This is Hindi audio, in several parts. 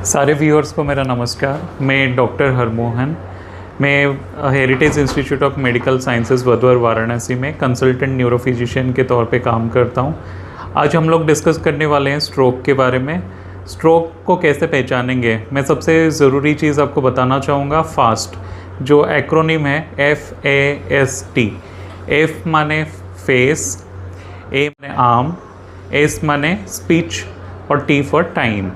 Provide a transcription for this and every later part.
सारे व्यूअर्स को मेरा नमस्कार। मैं डॉक्टर हरमोहन, मैं heritage institute of medical sciences वधवर वाराणसी में कंसल्टेंट न्यूरोफिजिशियन के तौर पे काम करता हूँ। आज हम लोग डिस्कस करने वाले हैं स्ट्रोक के बारे में। स्ट्रोक को कैसे पहचानेंगे, मैं सबसे ज़रूरी चीज़ आपको बताना चाहूँगा फास्ट, जो एक्रोनिम है FAST। F माने फेस, A माने आर्म, S माने स्पीच और T फॉर टाइम।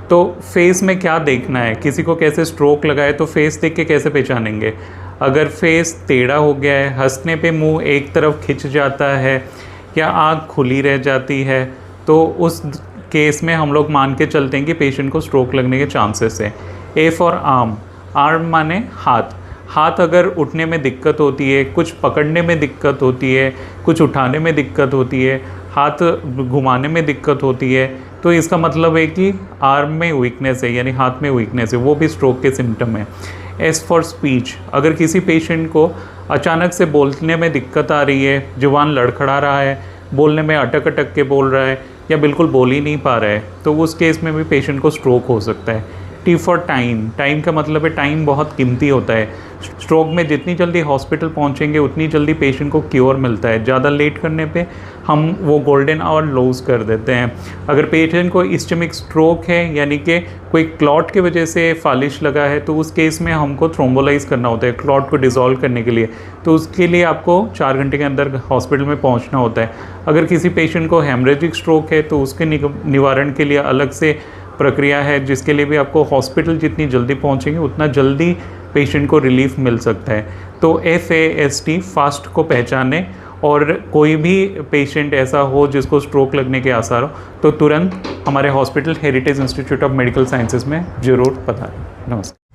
तो फेस में क्या देखना है, किसी को कैसे स्ट्रोक लगा है तो फेस देख के कैसे पहचानेंगे। अगर फेस टेढ़ा हो गया है, हंसने पे मुंह एक तरफ खिंच जाता है या आँख खुली रह जाती है, तो उस केस में हम लोग मान के चलते हैं कि पेशेंट को स्ट्रोक लगने के चांसेस है। A फॉर आर्म, आर्म माने हाथ। हाथ अगर उठने में दिक्कत होती है, कुछ पकड़ने में दिक्कत होती है, कुछ उठाने में दिक्कत होती है, हाथ घुमाने में दिक्कत होती है, तो इसका मतलब है कि आर्म में वीकनेस है, यानी हाथ में वीकनेस है, वो भी स्ट्रोक के सिम्टम है। एस फॉर स्पीच, अगर किसी पेशेंट को अचानक से बोलने में दिक्कत आ रही है, जुबान लड़खड़ा रहा है, बोलने में अटक अटक के बोल रहा है या बिल्कुल बोल ही नहीं पा रहा है, तो उस केस में भी पेशेंट को स्ट्रोक हो सकता है। टी फॉर टाइम, टाइम का मतलब है टाइम बहुत कीमती होता है। स्ट्रोक में जितनी जल्दी हॉस्पिटल पहुंचेंगे उतनी जल्दी पेशेंट को क्योर मिलता है। ज़्यादा लेट करने पे हम वो गोल्डन आवर लूज़ कर देते हैं। अगर पेशेंट को इस्चेमिक स्ट्रोक है, यानी कि कोई क्लॉट की वजह से फालिश लगा है, तो उस केस में हमको थ्रोम्बोलाइज करना होता है क्लॉट को डिज़ोल्व करने के लिए। तो उसके लिए आपको 4 घंटे के अंदर हॉस्पिटल में पहुँचना होता है। अगर किसी पेशेंट को हेमरेजिक स्ट्रोक है तो उसके निवारण के लिए अलग से प्रक्रिया है, जिसके लिए भी आपको हॉस्पिटल जितनी जल्दी पहुंचेंगे उतना जल्दी पेशेंट को रिलीफ मिल सकता है। तो FAST फास्ट को पहचाने, और कोई भी पेशेंट ऐसा हो जिसको स्ट्रोक लगने के आसार हो तो तुरंत हमारे hospital heritage institute of medical sciences में ज़रूर पधारें। नमस्कार।